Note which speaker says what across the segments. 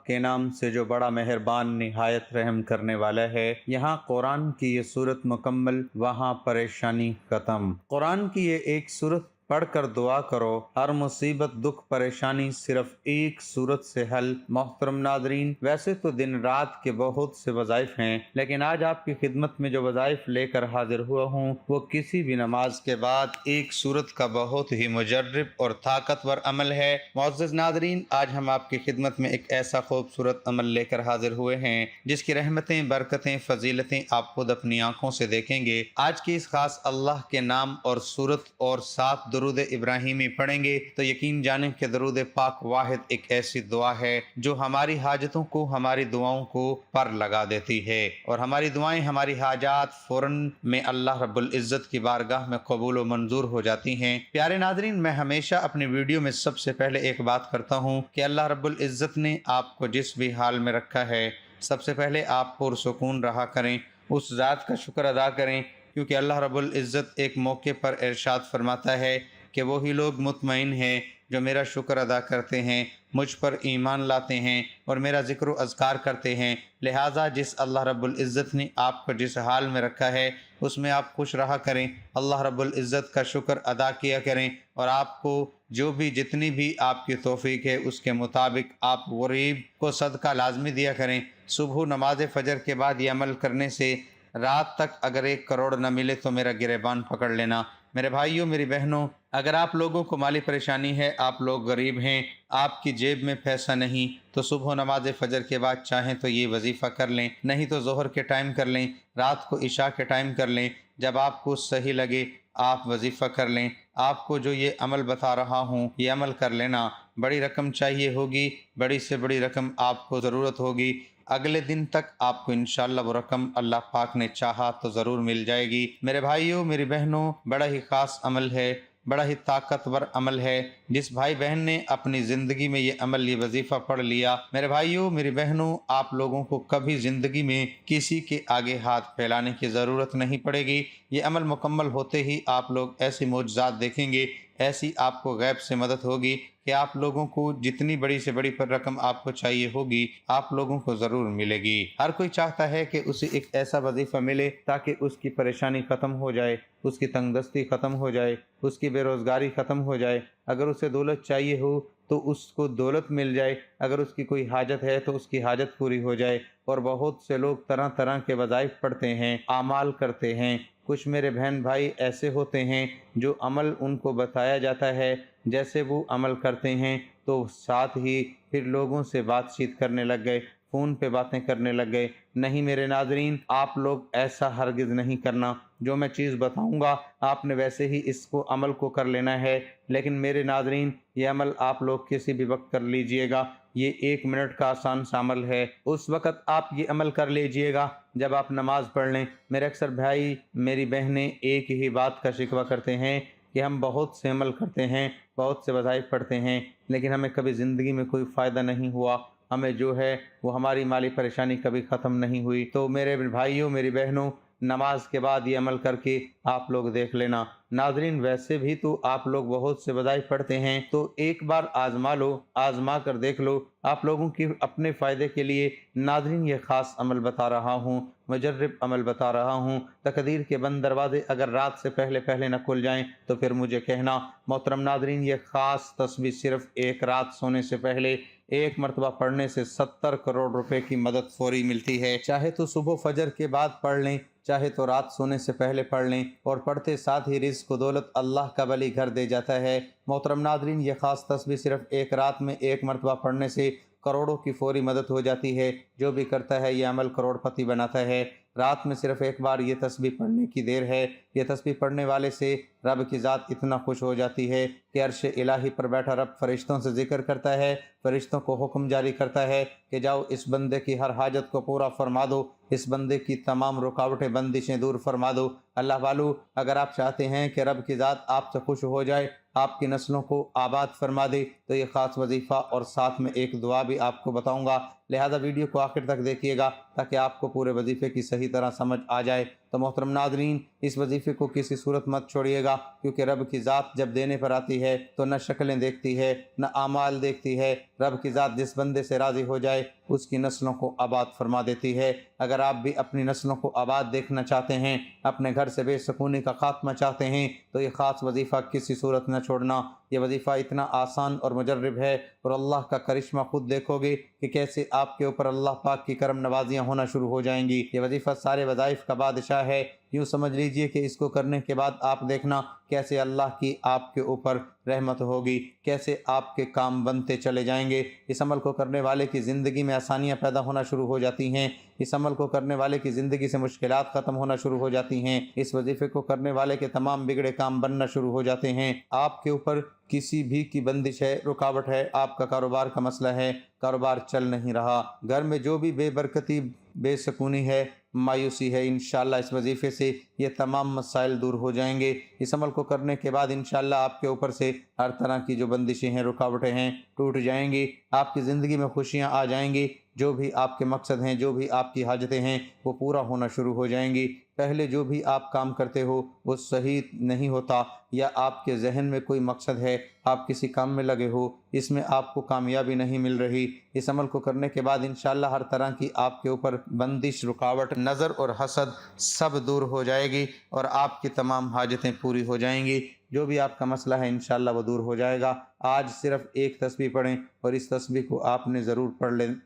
Speaker 1: کے نام سے جو بڑا مہربان نہایت رحم کرنے والا ہے۔ یہاں قرآن کی یہ صورت مکمل، وہاں پریشانی ختم۔ قرآن کی یہ ایک صورت پڑھ کر دعا کرو، ہر مصیبت دکھ پریشانی صرف ایک صورت سے حل۔ محترم ناظرین، ویسے تو دن رات کے بہت سے وظائف ہیں، لیکن آج آپ کی خدمت میں جو وظائف لے کر حاضر ہوا ہوں وہ کسی بھی نماز کے بعد ایک صورت کا بہت ہی مجرب اور طاقتور عمل ہے۔ معزز ناظرین، آج ہم آپ کی خدمت میں ایک ایسا خوبصورت عمل لے کر حاضر ہوئے ہیں جس کی رحمتیں، برکتیں، فضیلتیں آپ خود اپنی آنکھوں سے دیکھیں گے۔ آج کی اس خاص اللہ کے نام اور صورت اور ساتھ درود ابراہیمی پڑھیں گے تو یقین جانیں کہ درود پاک واحد ایک ایسی دعا ہے جو ہماری حاجتوں کو، ہماری دعاؤں کو پر لگا دیتی ہے، اور ہماری دعائیں، ہماری حاجات فوراً میں اللہ رب العزت کی بارگاہ میں قبول و منظور ہو جاتی ہیں۔ پیارے ناظرین، میں ہمیشہ اپنی ویڈیو میں سب سے پہلے ایک بات کرتا ہوں کہ اللہ رب العزت نے آپ کو جس بھی حال میں رکھا ہے، سب سے پہلے آپ پرسکون رہا کریں، اس ذات کا شکر ادا کریں، کیونکہ اللہ رب العزت ایک موقع پر ارشاد فرماتا ہے کہ وہی لوگ مطمئن ہیں جو میرا شکر ادا کرتے ہیں، مجھ پر ایمان لاتے ہیں اور میرا ذکر و اذکار کرتے ہیں۔ لہٰذا جس اللہ رب العزت نے آپ کو جس حال میں رکھا ہے اس میں آپ خوش رہا کریں، اللہ رب العزت کا شکر ادا کیا کریں، اور آپ کو جو بھی جتنی بھی آپ کی توفیق ہے اس کے مطابق آپ غریب کو صدقہ لازمی دیا کریں۔ صبح نماز فجر کے بعد یہ عمل کرنے سے رات تک اگر 1 کروڑ نہ ملے تو میرا گریبان پکڑ لینا۔ میرے بھائیوں، میری بہنوں، اگر آپ لوگوں کو مالی پریشانی ہے، آپ لوگ غریب ہیں، آپ کی جیب میں پیسہ نہیں، تو صبح نماز فجر کے بعد چاہیں تو یہ وظیفہ کر لیں، نہیں تو ظہر کے ٹائم کر لیں، رات کو عشاء کے ٹائم کر لیں، جب آپ کو صحیح لگے آپ وظیفہ کر لیں۔ آپ کو جو یہ عمل بتا رہا ہوں یہ عمل کر لینا۔ بڑی رقم چاہیے ہوگی، بڑی سے بڑی رقم آپ کو ضرورت ہوگی، اگلے دن تک آپ کو انشاءاللہ وہ رقم اللہ پاک نے چاہا تو ضرور مل جائے گی۔ میرے بھائیوں، میری بہنوں، بڑا ہی خاص عمل ہے، بڑا ہی طاقتور عمل ہے۔ جس بھائی بہن نے اپنی زندگی میں یہ عمل، یہ وظیفہ پڑھ لیا، میرے بھائیوں، میری بہنوں، آپ لوگوں کو کبھی زندگی میں کسی کے آگے ہاتھ پھیلانے کی ضرورت نہیں پڑے گی۔ یہ عمل مکمل ہوتے ہی آپ لوگ ایسے معجزات دیکھیں گے، ایسی آپ کو غیب سے مدد ہوگی کہ آپ لوگوں کو جتنی بڑی سے بڑی پر رقم آپ کو چاہیے ہوگی آپ لوگوں کو ضرور ملے گی۔ ہر کوئی چاہتا ہے کہ اسے ایک ایسا وظیفہ ملے تاکہ اس کی پریشانی ختم ہو جائے، اس کی تنگ دستی ختم ہو جائے، اس کی بے روزگاری ختم ہو جائے۔ اگر اسے دولت چاہیے ہو تو اس کو دولت مل جائے، اگر اس کی کوئی حاجت ہے تو اس کی حاجت پوری ہو جائے۔ اور بہت سے لوگ طرح طرح کے وظائف پڑھتے ہیں، اعمال کرتے ہیں۔ کچھ میرے بہن بھائی ایسے ہوتے ہیں جو عمل ان کو بتایا جاتا ہے، جیسے وہ عمل کرتے ہیں تو ساتھ ہی پھر لوگوں سے بات چیت کرنے لگ گئے، فون پہ باتیں کرنے لگ گئے۔ نہیں میرے ناظرین، آپ لوگ ایسا ہرگز نہیں کرنا۔ جو میں چیز بتاؤں گا آپ نے ویسے ہی اس کو عمل کو کر لینا ہے، لیکن میرے ناظرین یہ عمل آپ لوگ کسی بھی وقت کر لیجئے گا۔ یہ 1 منٹ کا آسان سا عمل ہے، اس وقت آپ یہ عمل کر لیجئے گا جب آپ نماز پڑھ لیں۔ میرے اکثر بھائی، میری بہنیں ایک ہی بات کا شکوہ کرتے ہیں کہ ہم بہت سے عمل کرتے ہیں، بہت سے وظائف پڑھتے ہیں، لیکن ہمیں کبھی زندگی میں کوئی فائدہ نہیں ہوا، ہمیں جو ہے وہ ہماری مالی پریشانی کبھی ختم نہیں ہوئی۔ تو میرے بھائیوں، میری بہنوں، نماز کے بعد یہ عمل کر کے آپ لوگ دیکھ لینا۔ ناظرین، ویسے بھی تو آپ لوگ بہت سے وظائف پڑھتے ہیں، تو ایک بار آزما لو، آزما کر دیکھ لو آپ لوگوں کی اپنے فائدے کے لیے۔ ناظرین، یہ خاص عمل بتا رہا ہوں، مجرب عمل بتا رہا ہوں۔ تقدیر کے بند دروازے اگر رات سے پہلے پہلے نہ کھل جائیں تو پھر مجھے کہنا۔ محترم ناظرین، یہ خاص تسبیح صرف ایک رات سونے سے پہلے 1 مرتبہ پڑھنے سے 70 کروڑ روپے کی مدد فوری ملتی ہے۔ چاہے تو صبح فجر کے بعد پڑھ لیں، چاہے تو رات سونے سے پہلے پڑھ لیں، اور پڑھتے ساتھ ہی رزق و دولت اللہ کا ولی گھر دے جاتا ہے۔ محترم ناظرین، یہ خاص تسبیح صرف ایک رات میں 1 مرتبہ پڑھنے سے کروڑوں کی فوری مدد ہو جاتی ہے۔ جو بھی کرتا ہے یہ عمل کروڑ پتی بناتا ہے۔ رات میں صرف ایک بار یہ تسبیح پڑھنے کی دیر ہے۔ یہ تسبیح پڑھنے والے سے رب کی ذات اتنا خوش ہو جاتی ہے کہ عرش الہی پر بیٹھا رب فرشتوں سے ذکر کرتا ہے، فرشتوں کو حکم جاری کرتا ہے کہ جاؤ اس بندے کی ہر حاجت کو پورا فرما دو، اس بندے کی تمام رکاوٹیں بندشیں دور فرما دو۔ اللہ والو، اگر آپ چاہتے ہیں کہ رب کی ذات آپ سے خوش ہو جائے، آپ کی نسلوں کو آباد فرما دے، تو یہ خاص وظیفہ اور ساتھ میں ایک دعا بھی آپ کو بتاؤں گا، لہذا ویڈیو کو آخر تک دیکھیے گا تاکہ آپ کو پورے وظیفے کی صحیح طرح سمجھ آ جائے۔ تو محترم ناظرین، اس وظیفے کو کسی صورت مت چھوڑیے گا، کیونکہ رب کی ذات جب دینے پر آتی ہے تو نہ شکلیں دیکھتی ہے، نہ اعمال دیکھتی ہے، رب کی ذات جس بندے سے راضی ہو جائے اس کی نسلوں کو آباد فرما دیتی ہے۔ اگر آپ بھی اپنی نسلوں کو آباد دیکھنا چاہتے ہیں، اپنے گھر سے بے سکونی کا خاتمہ چاہتے ہیں، تو یہ خاص وظیفہ کسی صورت نہ چھوڑنا۔ یہ وظیفہ اتنا آسان اور مجرب ہے، اور اللہ کا کرشمہ خود دیکھو گے کہ کیسے آپ کے اوپر اللہ پاک کی کرم نوازیاں ہونا شروع ہو جائیں گی۔ یہ وظیفہ سارے وظائف کا بادشاہ ہے، یوں سمجھ لیجئے کہ اس کو کرنے کے بعد آپ دیکھنا کیسے اللہ کی آپ کے اوپر رحمت ہوگی، کیسے آپ کے کام بنتے چلے جائیں گے۔ اس عمل کو کرنے والے کی زندگی میں آسانیاں پیدا ہونا شروع ہو جاتی ہیں، اس عمل کو کرنے والے کی زندگی سے مشکلات ختم ہونا شروع ہو جاتی ہیں، اس وظیفے کو کرنے والے کے تمام بگڑے کام بننا شروع ہو جاتے ہیں۔ آپ کے اوپر کسی بھی کی بندش ہے، رکاوٹ ہے، آپ کا کاروبار کا مسئلہ ہے، کاروبار چل نہیں رہا، گھر میں جو بھی بے برکتی، بے سکونی ہے، مایوسی ہے، انشاءاللہ اس وظیفے سے یہ تمام مسائل دور ہو جائیں گے۔ اس عمل کو کرنے کے بعد انشاءاللہ آپ کے اوپر سے ہر طرح کی جو بندشیں ہیں، رکاوٹیں ہیں، ٹوٹ جائیں گی، آپ کی زندگی میں خوشیاں آ جائیں گی، جو بھی آپ کے مقصد ہیں، جو بھی آپ کی حاجتیں ہیں، وہ پورا ہونا شروع ہو جائیں گی۔ پہلے جو بھی آپ کام کرتے ہو وہ صحیح نہیں ہوتا، یا آپ کے ذہن میں کوئی مقصد ہے، آپ کسی کام میں لگے ہو، اس میں آپ کو کامیابی نہیں مل رہی، اس عمل کو کرنے کے بعد انشاءاللہ ہر طرح کی آپ کے اوپر بندش، رکاوٹ، نظر اور حسد سب دور ہو جائے گی، اور آپ کی تمام حاجتیں پوری ہو جائیں گی۔ جو بھی آپ کا مسئلہ ہے انشاءاللہ وہ دور ہو جائے گا۔ آج صرف ایک تسبیح پڑھیں، اور اس تسبیح کو آپ نے ضرور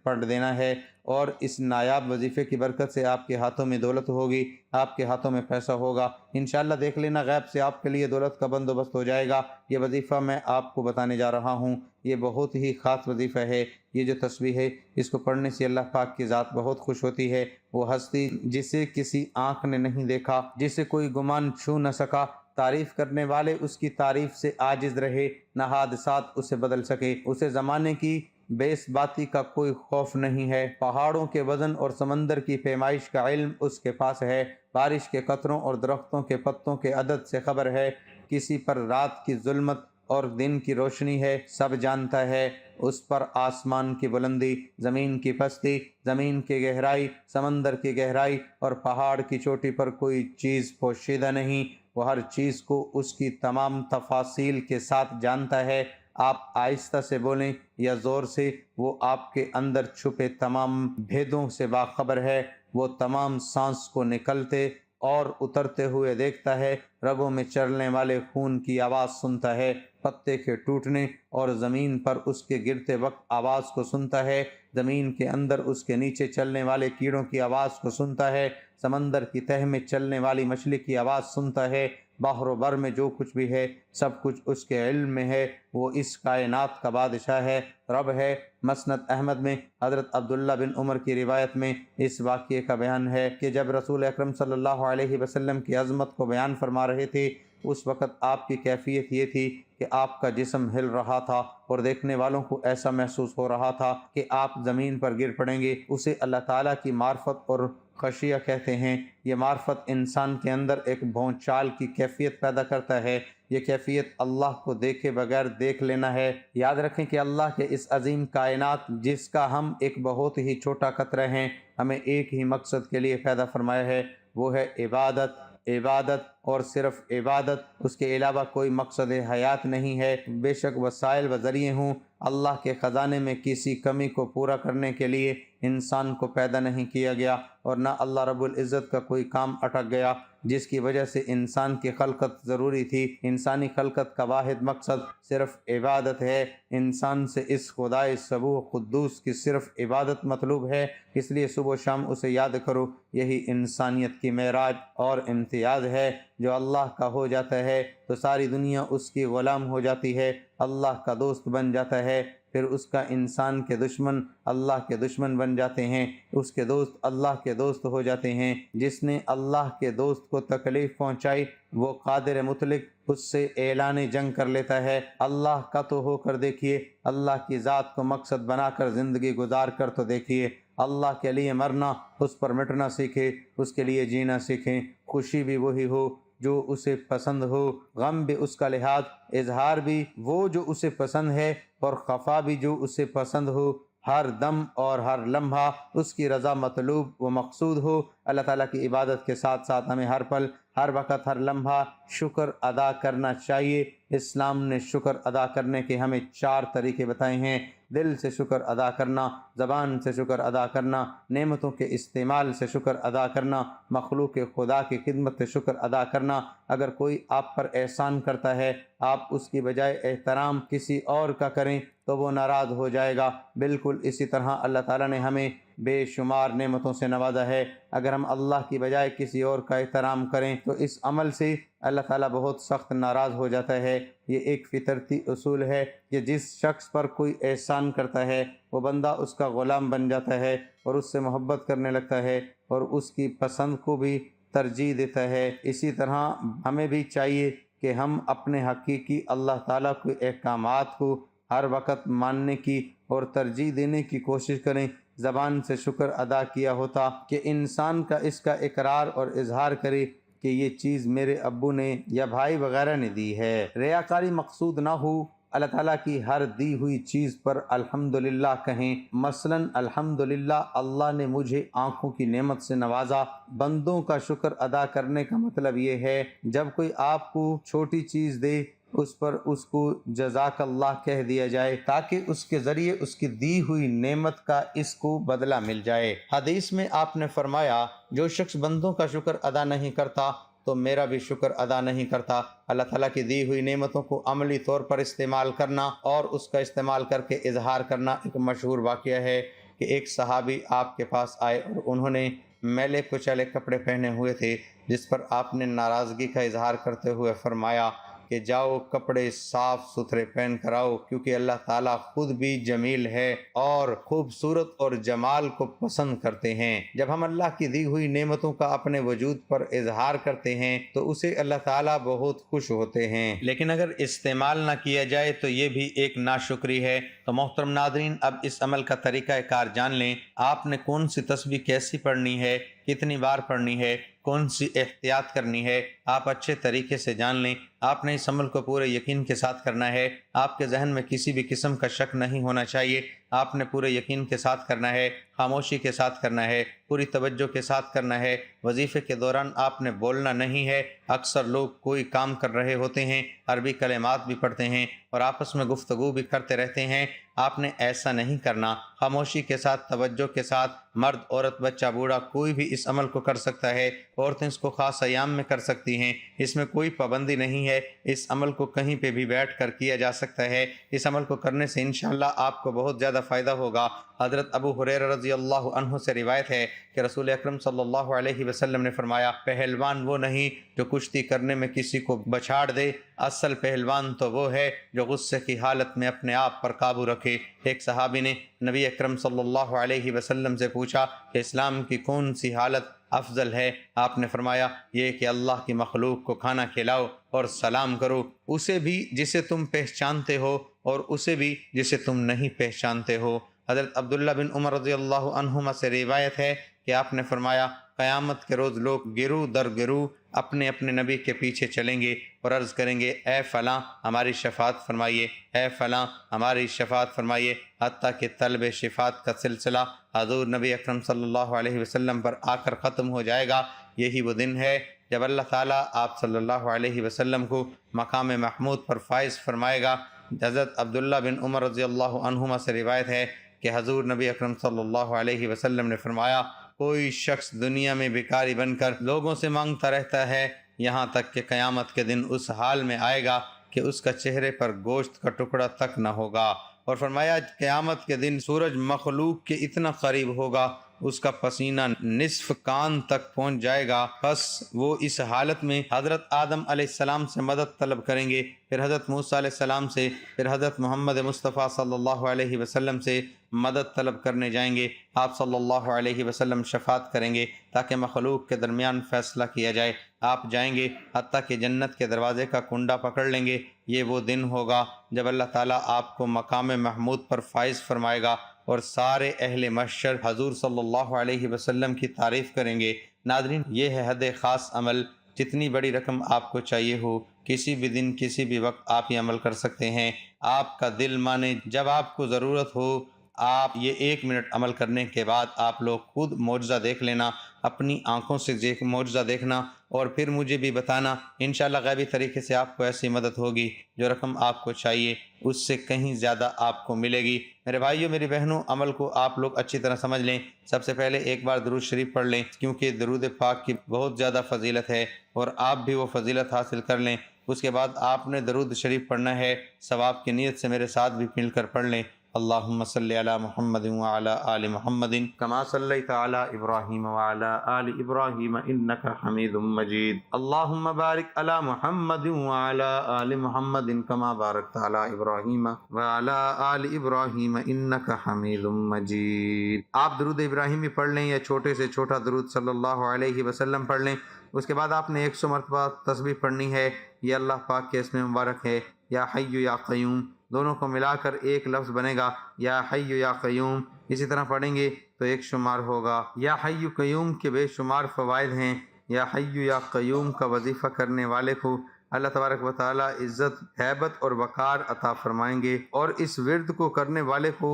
Speaker 1: پڑھ دینا ہے، اور اس نایاب وظیفے کی برکت سے آپ کے ہاتھوں میں دولت ہوگی، آپ کے ہاتھوں میں پیسہ ہوگا انشاءاللہ۔ دیکھ لینا غیب سے آپ کے لیے دولت کا بندوبست ہو جائے گا۔ یہ وظیفہ میں آپ کو بتانے جا رہا ہوں، یہ بہت ہی خاص وظیفہ ہے۔ یہ جو تسبیح ہے اس کو پڑھنے سے اللہ پاک کی ذات بہت خوش ہوتی ہے۔ وہ ہستی جسے کسی آنکھ نے نہیں دیکھا، جسے کوئی گمان چھو نہ سکا، تعریف کرنے والے اس کی تعریف سے عاجز رہے، نہ حادثات اسے بدل سکے، اسے زمانے کی بیس باتی کا کوئی خوف نہیں ہے، پہاڑوں کے وزن اور سمندر کی پیمائش کا علم اس کے پاس ہے، بارش کے قطروں اور درختوں کے پتوں کے عدد سے خبر ہے، کسی پر رات کی ظلمت اور دن کی روشنی ہے، سب جانتا ہے، اس پر آسمان کی بلندی، زمین کی پستی، زمین کی گہرائی، سمندر کی گہرائی اور پہاڑ کی چوٹی پر کوئی چیز پوشیدہ نہیں، وہ ہر چیز کو اس کی تمام تفاصیل کے ساتھ جانتا ہے۔ آپ آہستہ سے بولیں یا زور سے، وہ آپ کے اندر چھپے تمام بھیدوں سے باخبر ہے، وہ تمام سانس کو نکلتے اور اترتے ہوئے دیکھتا ہے، رگوں میں چلنے والے خون کی آواز سنتا ہے، پتے کے ٹوٹنے اور زمین پر اس کے گرتے وقت آواز کو سنتا ہے، زمین کے اندر اس کے نیچے چلنے والے کیڑوں کی آواز کو سنتا ہے، سمندر کی تہہ میں چلنے والی مچھلی کی آواز سنتا ہے، بحر و بر میں جو کچھ بھی ہے سب کچھ اس کے علم میں ہے، وہ اس کائنات کا بادشاہ ہے، رب ہے۔ مسند احمد میں حضرت عبداللہ بن عمر کی روایت میں اس واقعے کا بیان ہے کہ جب رسول اکرم صلی اللہ علیہ وسلم کی عظمت کو بیان فرما رہے تھے، اس وقت آپ کی کیفیت یہ تھی کہ آپ کا جسم ہل رہا تھا، اور دیکھنے والوں کو ایسا محسوس ہو رہا تھا کہ آپ زمین پر گر پڑیں گے۔ اسے اللہ تعالیٰ کی معرفت اور خشیہ کہتے ہیں۔ یہ معرفت انسان کے اندر ایک بھونچال کی کیفیت پیدا کرتا ہے، یہ کیفیت اللہ کو دیکھے بغیر دیکھ لینا ہے۔ یاد رکھیں کہ اللہ کے اس عظیم کائنات جس کا ہم ایک بہت ہی چھوٹا قطرہ ہیں، ہمیں ایک ہی مقصد کے لیے پیدا فرمایا ہے، وہ ہے عبادت، عبادت اور صرف عبادت، اس کے علاوہ کوئی مقصد حیات نہیں ہے۔ بے شک وسائل و ذریعے ہوں، اللہ کے خزانے میں کسی کمی کو پورا کرنے کے لیے انسان کو پیدا نہیں کیا گیا، اور نہ اللہ رب العزت کا کوئی کام اٹک گیا جس کی وجہ سے انسان کی خلقت ضروری تھی۔ انسانی خلقت کا واحد مقصد صرف عبادت ہے، انسان سے اس خدائے سبوح قدوس کی صرف عبادت مطلوب ہے، اس لیے صبح و شام اسے یاد کرو۔ یہی انسانیت کی معراج اور امتیاز ہے۔ جو اللہ کا ہو جاتا ہے تو ساری دنیا اس کی غلام ہو جاتی ہے، اللہ کا دوست بن جاتا ہے، پھر اس کا انسان کے دشمن اللہ کے دشمن بن جاتے ہیں، اس کے دوست اللہ کے دوست ہو جاتے ہیں۔ جس نے اللہ کے دوست کو تکلیف پہنچائی وہ قادر مطلق اس سے اعلان جنگ کر لیتا ہے۔ اللہ کا تو ہو کر دیکھیے، اللہ کی ذات کو مقصد بنا کر زندگی گزار کر تو دیکھیے۔ اللہ کے لیے مرنا، اس پر مٹنا سیکھیں، اس کے لیے جینا سیکھیں۔ خوشی بھی وہی ہو جو اسے پسند ہو، غم بھی اس کا لحاظ، اظہار بھی وہ جو اسے پسند ہے، اور خفا بھی جو اسے پسند ہو، ہر دم اور ہر لمحہ اس کی رضا مطلوب و مقصود ہو۔ اللہ تعالیٰ کی عبادت کے ساتھ ساتھ ہمیں ہر پل، ہر وقت، ہر لمحہ شکر ادا کرنا چاہیے۔ اسلام نے شکر ادا کرنے کے ہمیں 4 طریقے بتائے ہیں۔ دل سے شکر ادا کرنا، زبان سے شکر ادا کرنا، نعمتوں کے استعمال سے شکر ادا کرنا، مخلوق خدا کی خدمت سے شکر ادا کرنا۔ اگر کوئی آپ پر احسان کرتا ہے، آپ اس کی بجائے احترام کسی اور کا کریں تو وہ ناراض ہو جائے گا۔ بالکل اسی طرح اللہ تعالیٰ نے ہمیں بے شمار نعمتوں سے نوازا ہے۔ اگر ہم اللہ کی بجائے کسی اور کا احترام کریں تو اس عمل سے اللہ تعالیٰ بہت سخت ناراض ہو جاتا ہے۔ یہ ایک فطرتی اصول ہے کہ جس شخص پر کوئی احسان کرتا ہے وہ بندہ اس کا غلام بن جاتا ہے اور اس سے محبت کرنے لگتا ہے اور اس کی پسند کو بھی ترجیح دیتا ہے۔ اسی طرح ہمیں بھی چاہیے کہ ہم اپنے حقیقی اللہ تعالیٰ کے احکامات کو ہر وقت ماننے کی اور ترجیح دینے کی کوشش کریں۔ زبان سے شکر ادا کیا ہوتا کہ انسان کا اس کا اقرار اور اظہار کرے کہ یہ چیز میرے ابو نے یا بھائی وغیرہ نے دی ہے۔ ریاکاری مقصود نہ ہو، اللہ تعالیٰ کی ہر دی ہوئی چیز پر الحمدللہ کہیں۔ مثلا الحمدللہ اللہ نے مجھے آنکھوں کی نعمت سے نوازا۔ بندوں کا شکر ادا کرنے کا مطلب یہ ہے جب کوئی آپ کو چھوٹی چیز دے اس پر اس کو جزاک اللہ کہہ دیا جائے تاکہ اس کے ذریعے اس کی دی ہوئی نعمت کا اس کو بدلہ مل جائے۔ حدیث میں آپ نے فرمایا جو شخص بندوں کا شکر ادا نہیں کرتا تو میرا بھی شکر ادا نہیں کرتا۔ اللہ تعالیٰ کی دی ہوئی نعمتوں کو عملی طور پر استعمال کرنا اور اس کا استعمال کر کے اظہار کرنا ایک مشہور واقعہ ہے کہ ایک صحابی آپ کے پاس آئے اور انہوں نے میلے کچیلے کپڑے پہنے ہوئے تھے، جس پر آپ نے ناراضگی کا اظہار کرتے ہوئے فرمایا کہ جاؤ کپڑے صاف ستھرے پہن کر آؤ، کیونکہ اللہ تعالیٰ خود بھی جمیل ہے اور خوبصورت اور جمال کو پسند کرتے ہیں۔ جب ہم اللہ کی دی ہوئی نعمتوں کا اپنے وجود پر اظہار کرتے ہیں تو اسے اللہ تعالیٰ بہت خوش ہوتے ہیں، لیکن اگر استعمال نہ کیا جائے تو یہ بھی ایک ناشکری ہے۔ تو محترم ناظرین، اب اس عمل کا طریقہ کار جان لیں۔ آپ نے کون سی تسبیح کیسی پڑھنی ہے، کتنی بار پڑھنی ہے، کون سی احتیاط کرنی ہے، آپ اچھے طریقے سے جان لیں۔ آپ نے اس عمل کو پورے یقین کے ساتھ کرنا ہے۔ آپ کے ذہن میں کسی بھی قسم کا شک نہیں ہونا چاہیے۔ آپ نے پورے یقین کے ساتھ کرنا ہے، خاموشی کے ساتھ کرنا ہے، پوری توجہ کے ساتھ کرنا ہے۔ وظیفے کے دوران آپ نے بولنا نہیں ہے۔ اکثر لوگ کوئی کام کر رہے ہوتے ہیں، عربی کلمات بھی پڑھتے ہیں اور آپس میں گفتگو بھی کرتے رہتے ہیں۔ آپ نے ایسا نہیں کرنا۔ خاموشی کے ساتھ، توجہ کے ساتھ، مرد عورت بچہ بوڑھا کوئی بھی اس عمل کو کر سکتا ہے۔ عورتیں اس کو خاص ایام میں کر سکتی ہیں، اس میں کوئی پابندی نہیں ہے۔ اس عمل کو کہیں پہ بھی بیٹھ کر کیا جا سکتا ہے۔ اس عمل کو کرنے سے انشاءاللہ آپ کو بہت زیادہ فائدہ ہوگا۔ حضرت ابو ہریرہ رضی اللہ عنہ سے روایت ہے کہ رسول اکرم صلی اللہ علیہ وسلم نے فرمایا، پہلوان وہ نہیں جو کشتی کرنے میں کسی کو بچھاڑ دے، اصل پہلوان تو وہ ہے جو غصے کی حالت میں اپنے آپ پر قابو رکھے۔ ایک صحابی نے نبی اکرم صلی اللہ علیہ وسلم سے پوچھا کہ اسلام کی کون سی حالت افضل ہے؟ آپ نے فرمایا یہ کہ اللہ کی مخلوق کو کھانا کھلاؤ اور سلام کرو، اسے بھی جسے تم پہچانتے ہو اور اسے بھی جسے تم نہیں پہچانتے ہو۔ حضرت عبداللہ بن عمر رضی اللہ عنہما سے روایت ہے کہ آپ نے فرمایا قیامت کے روز لوگ گروہ در گروہ اپنے اپنے نبی کے پیچھے چلیں گے اور عرض کریں گے اے فلاں ہماری شفاعت فرمائیے، اے فلاں ہماری شفاعت فرمائیے، حتیٰ کہ طلب شفاعت کا سلسلہ حضور نبی اکرم صلی اللہ علیہ وسلم پر آ کر ختم ہو جائے گا۔ یہی وہ دن ہے جب اللہ تعالیٰ آپ صلی اللہ علیہ وسلم کو مقام محمود پر فائز فرمائے گا۔ حضرت عبداللہ بن عمر رضی اللہ عنہما سے روایت ہے کہ حضور نبی اکرم صلی اللہ علیہ وسلم نے فرمایا کوئی شخص دنیا میں بھکاری بن کر لوگوں سے مانگتا رہتا ہے یہاں تک کہ قیامت کے دن اس حال میں آئے گا کہ اس کا چہرے پر گوشت کا ٹکڑا تک نہ ہوگا، اور فرمایا قیامت کے دن سورج مخلوق کے اتنا قریب ہوگا اس کا پسینہ نصف کان تک پہنچ جائے گا۔ بس وہ اس حالت میں حضرت آدم علیہ السلام سے مدد طلب کریں گے، پھر حضرت موسیٰ علیہ السلام سے، پھر حضرت محمد مصطفیٰ صلی اللہ علیہ وسلم سے مدد طلب کرنے جائیں گے۔ آپ صلی اللہ علیہ وسلم شفاعت کریں گے تاکہ مخلوق کے درمیان فیصلہ کیا جائے۔ آپ جائیں گے حتیٰ کہ جنت کے دروازے کا کنڈا پکڑ لیں گے۔ یہ وہ دن ہوگا جب اللہ تعالیٰ آپ کو مقام محمود پر فائز فرمائے گا اور سارے اہل محشر حضور صلی اللہ علیہ وسلم کی تعریف کریں گے۔ ناظرین، یہ ہے حد خاص عمل۔ جتنی بڑی رقم آپ کو چاہیے ہو، کسی بھی دن کسی بھی وقت آپ یہ عمل کر سکتے ہیں۔ آپ کا دل مانے، جب آپ کو ضرورت ہو آپ یہ 1 منٹ عمل کرنے کے بعد آپ لوگ خود معجزہ دیکھ لینا۔ اپنی آنکھوں سے معجزہ دیکھنا اور پھر مجھے بھی بتانا۔ انشاءاللہ غیبی طریقے سے آپ کو ایسی مدد ہوگی، جو رقم آپ کو چاہیے اس سے کہیں زیادہ آپ کو ملے گی۔ میرے بھائیوں، میری بہنوں، عمل کو آپ لوگ اچھی طرح سمجھ لیں۔ سب سے پہلے ایک بار درود شریف پڑھ لیں، کیونکہ درود پاک کی بہت زیادہ فضیلت ہے اور آپ بھی وہ فضیلت حاصل کر لیں۔ اس کے بعد آپ نے درود شریف پڑھنا ہے، ثواب کی نیت سے میرے ساتھ بھی مل کر پڑھ لیں۔ اللہم صلی علی محمد وعلی آل محمد کما صلیت علی ابراہیم وعلی آل ابراہیم انک حمید مجید۔ اللہم بارک علی محمد وعلی آل محمد کما بارکت علی ابراہیم وعلی آل ابراہیم انک حمید مجید۔ آپ درود ابراہیمی پڑھ لیں یا چھوٹے سے چھوٹا درود صلی اللہ علیہ وسلم پڑھ لیں۔ اس کے بعد آپ نے 100 مرتبہ تسبیح پڑھنی ہے۔ یہ اللہ پاک کے اسم مبارک ہے، یا حی یا قیوم، دونوں کو ملا کر ایک لفظ بنے گا، یا حی یا قیوم۔ اسی طرح پڑھیں گے تو ایک شمار ہوگا۔ یا حی قیوم کے بے شمار فوائد ہیں۔ یا حی یا قیوم کا وظیفہ کرنے والے کو اللہ تبارک و تعالی عزت، ہیبت اور وقار عطا فرمائیں گے، اور اس ورد کو کرنے والے کو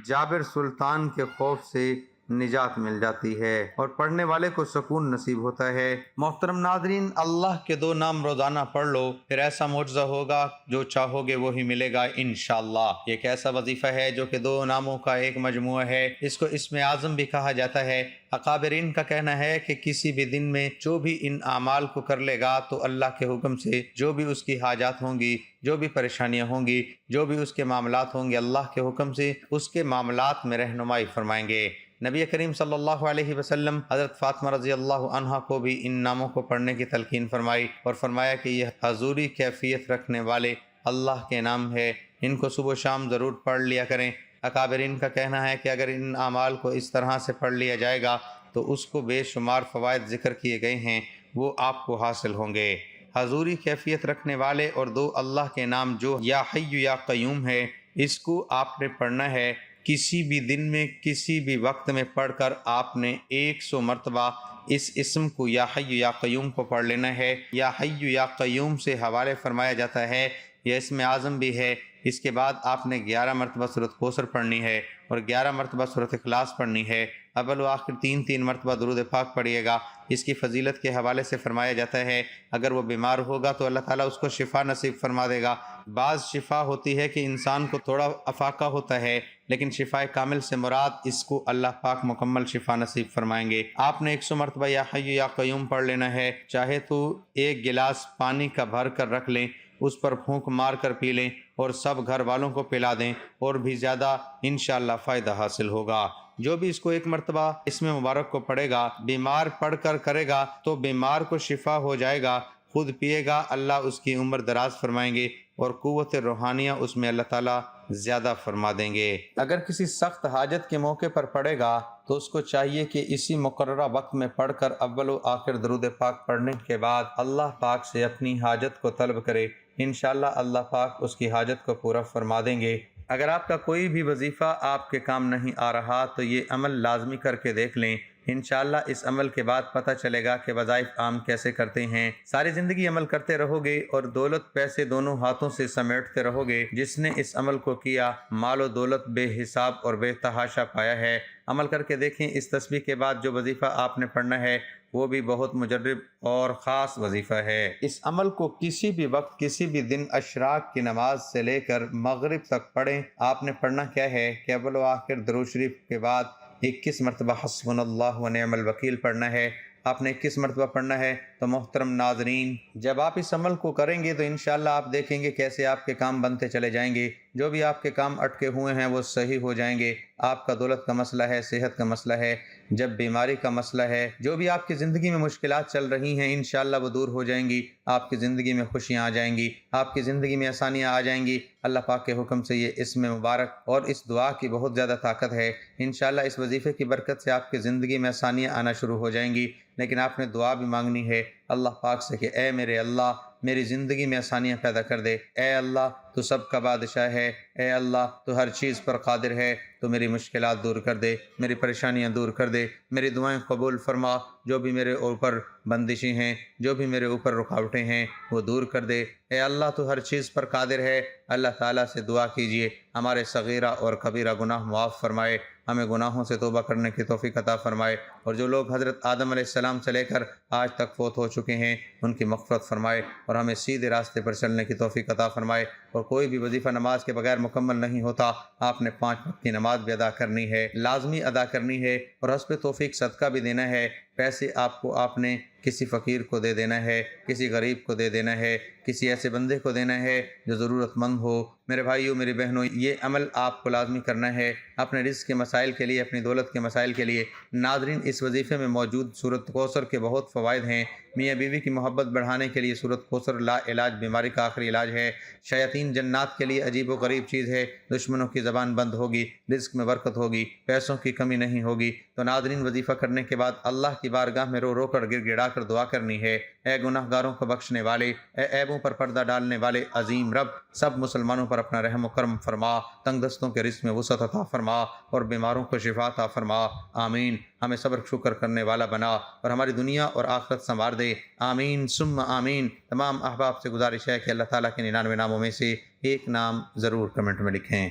Speaker 1: جابر سلطان کے خوف سے نجات مل جاتی ہے اور پڑھنے والے کو سکون نصیب ہوتا ہے۔ محترم ناظرین، اللہ کے 2 نام روزانہ پڑھ لو، پھر ایسا معجزہ ہوگا، جو چاہو گے وہی ملے گا انشاءاللہ۔ یہ ایک ایسا وظیفہ ہے جو کہ 2 ناموں کا ایک مجموعہ ہے۔ اس کو اسم اعظم بھی کہا جاتا ہے۔ اکابرین کا کہنا ہے کہ کسی بھی دن میں جو بھی ان اعمال کو کر لے گا تو اللہ کے حکم سے جو بھی اس کی حاجات ہوں گی، جو بھی پریشانیاں ہوں گی، جو بھی اس کے معاملات ہوں گے، اللہ کے حکم سے اس کے معاملات میں رہنمائی فرمائیں گے۔ نبی کریم صلی اللہ علیہ وسلم حضرت فاطمہ رضی اللہ عنہا کو بھی ان ناموں کو پڑھنے کی تلقین فرمائی اور فرمایا کہ یہ حضوری کیفیت رکھنے والے اللہ کے نام ہے، ان کو صبح و شام ضرور پڑھ لیا کریں۔ اکابرین کا کہنا ہے کہ اگر ان اعمال کو اس طرح سے پڑھ لیا جائے گا تو اس کو بے شمار فوائد ذکر کیے گئے ہیں، وہ آپ کو حاصل ہوں گے۔ حضوری کیفیت رکھنے والے اور 2 اللہ کے نام جو یا حی یا قیوم ہے، اس کو آپ نے پڑھنا ہے۔ کسی بھی دن میں کسی بھی وقت میں پڑھ کر آپ نے 100 مرتبہ اس اسم کو یا حی یا قیوم کو پڑھ لینا ہے۔ یا حی یا قیوم سے حوالے فرمایا جاتا ہے، یہ اسم اعظم بھی ہے۔ اس کے بعد آپ نے 11 مرتبہ سورۃ کوثر پڑھنی ہے اور 11 مرتبہ سورۃ اخلاص پڑھنی ہے۔ اول و آخر 3 مرتبہ درود پاک پڑھیے گا۔ اس کی فضیلت کے حوالے سے فرمایا جاتا ہے، اگر وہ بیمار ہوگا تو اللہ تعالیٰ اس کو شفا نصیب فرما دے گا۔ بعض شفا ہوتی ہے کہ انسان کو تھوڑا افاقہ ہوتا ہے، لیکن شفا کامل سے مراد اس کو اللہ پاک مکمل شفا نصیب فرمائیں گے۔ آپ نے 100 مرتبہ یا حی یا قیوم پڑھ لینا ہے۔ چاہے تو 1 گلاس پانی کا بھر کر رکھ لیں، اس پر پھونک مار کر پی لیں اور سب گھر والوں کو پلا دیں، اور بھی زیادہ انشاءاللہ فائدہ حاصل ہوگا۔ جو بھی اس کو 1 مرتبہ اسم مبارک کو پڑھے گا، بیمار پڑھ کر کرے گا تو بیمار کو شفا ہو جائے گا، خود پیے گا اللہ اس کی عمر دراز فرمائیں گے اور قوت روحانیہ اس میں اللہ تعالیٰ زیادہ فرما دیں گے۔ اگر کسی سخت حاجت کے موقع پر پڑھے گا تو اس کو چاہیے کہ اسی مقررہ وقت میں پڑھ کر اول و آخر درود پاک پڑھنے کے بعد اللہ پاک سے اپنی حاجت کو طلب کرے، انشاءاللہ اللہ پاک اس کی حاجت کو پورا فرما دیں گے۔ اگر آپ کا کوئی بھی وظیفہ آپ کے کام نہیں آ رہا تو یہ عمل لازمی کر کے دیکھ لیں، انشاءاللہ اس عمل کے بعد پتہ چلے گا کہ وظائف عام کیسے کرتے ہیں۔ ساری زندگی عمل کرتے رہو گے اور دولت پیسے دونوں ہاتھوں سے سمیٹتے رہو گے۔ جس نے اس عمل کو کیا، مال و دولت بے حساب اور بے تحاشا پایا ہے۔ عمل کر کے دیکھیں، اس تسبیح کے بعد جو وظیفہ آپ نے پڑھنا ہے وہ بھی بہت مجرب اور خاص وظیفہ ہے۔ اس عمل کو کسی بھی وقت، کسی بھی دن اشراق کی نماز سے لے کر مغرب تک پڑھیں۔ آپ نے پڑھنا کیا ہے کہ اول و آخر درود شریف کے بعد 21 مرتبہ حسبنا اللہ و نعم الوکیل پڑھنا ہے۔ آپ نے 21 مرتبہ پڑھنا ہے۔ تو محترم ناظرین، جب آپ اس عمل کو کریں گے تو انشاءاللہ آپ دیکھیں گے کیسے آپ کے کام بنتے چلے جائیں گے۔ جو بھی آپ کے کام اٹکے ہوئے ہیں وہ صحیح ہو جائیں گے۔ آپ کا دولت کا مسئلہ ہے، صحت کا مسئلہ ہے، جب بیماری کا مسئلہ ہے، جو بھی آپ کی زندگی میں مشکلات چل رہی ہیں انشاءاللہ وہ دور ہو جائیں گی۔ آپ کی زندگی میں خوشیاں آ جائیں گی، آپ کی زندگی میں آسانیاں آ جائیں گی۔ اللہ پاک کے حکم سے یہ اسم مبارک اور اس دعا کی بہت زیادہ طاقت ہے۔ انشاءاللہ اس وظیفے کی برکت سے آپ کی زندگی میں آسانیاں آنا شروع ہو جائیں گی۔ لیکن آپ نے دعا بھی مانگنی ہے اللہ پاک سے کہ اے میرے اللہ، میری زندگی میں آسانیاں پیدا کر دے۔ اے اللہ، تو سب کا بادشاہ ہے۔ اے اللہ تو ہر چیز پر قادر ہے، تو میری مشکلات دور کر دے، میری پریشانیاں دور کر دے، میری دعائیں قبول فرما، جو بھی میرے اوپر بندشیں ہیں، جو بھی میرے اوپر رکاوٹیں ہیں وہ دور کر دے۔ اے اللہ تو ہر چیز پر قادر ہے۔ اللہ تعالیٰ سے دعا کیجئے ہمارے صغیرہ اور کبیرہ گناہ معاف فرمائے، ہمیں گناہوں سے توبہ کرنے کی توفیق عطا فرمائے، اور جو لوگ حضرت آدم علیہ السلام سے لے کر آج تک فوت ہو چکے ہیں ان کی مغفرت فرمائے، اور ہمیں سیدھے راستے پر چلنے کی توفیق عطا فرمائے۔ اور کوئی بھی وظیفہ نماز کے بغیر مکمل نہیں ہوتا، آپ نے 5 وقت کی نماز بھی ادا کرنی ہے، لازمی ادا کرنی ہے، اور حسب توفیق صدقہ بھی دینا ہے۔ پیسے آپ نے کسی فقیر کو دے دینا ہے، کسی غریب کو دے دینا ہے، کسی ایسے بندے کو دینا ہے جو ضرورت مند ہو۔ میرے بھائیوں، میری بہنوں، یہ عمل آپ کو لازمی کرنا ہے اپنے رزق کے مسائل کے لیے، اپنی دولت کے مسائل کے لیے۔ ناظرین، اس وظیفے میں موجود سورۃ کوثر کے بہت فوائد ہیں۔ میاں بیوی کی محبت بڑھانے کے لیے سورۃ کوثر لا علاج بیماری کا آخری علاج ہے۔ شیاطین جنات کے لیے عجیب و غریب چیز ہے، دشمنوں کی زبان بند ہوگی، رزق میں برکت ہوگی، پیسوں کی کمی نہیں ہوگی۔ تو ناظرین، وظیفہ کرنے کے بعد اللہ کی بارگاہ میں رو رو کر گر گڑا کر دعا کرنی ہے۔ اے گناہ گاروں کو بخشنے والے، اے عیبوں پر پردہ ڈالنے والے عظیم رب، سب مسلمانوں پر اپنا رحم و کرم فرما، تنگ دستوں کے رزق میں وسعت عطا فرما، اور بیماروں کو شفا عطا فرما۔ آمین۔ ہمیں صبر شکر کرنے والا بنا، اور ہماری دنیا اور آخرت سنوار دے۔ آمین ثم آمین۔ تمام احباب سے گزارش ہے کہ اللہ تعالیٰ کے 99 ناموں میں سے ایک نام ضرور کمنٹ میں لکھیں۔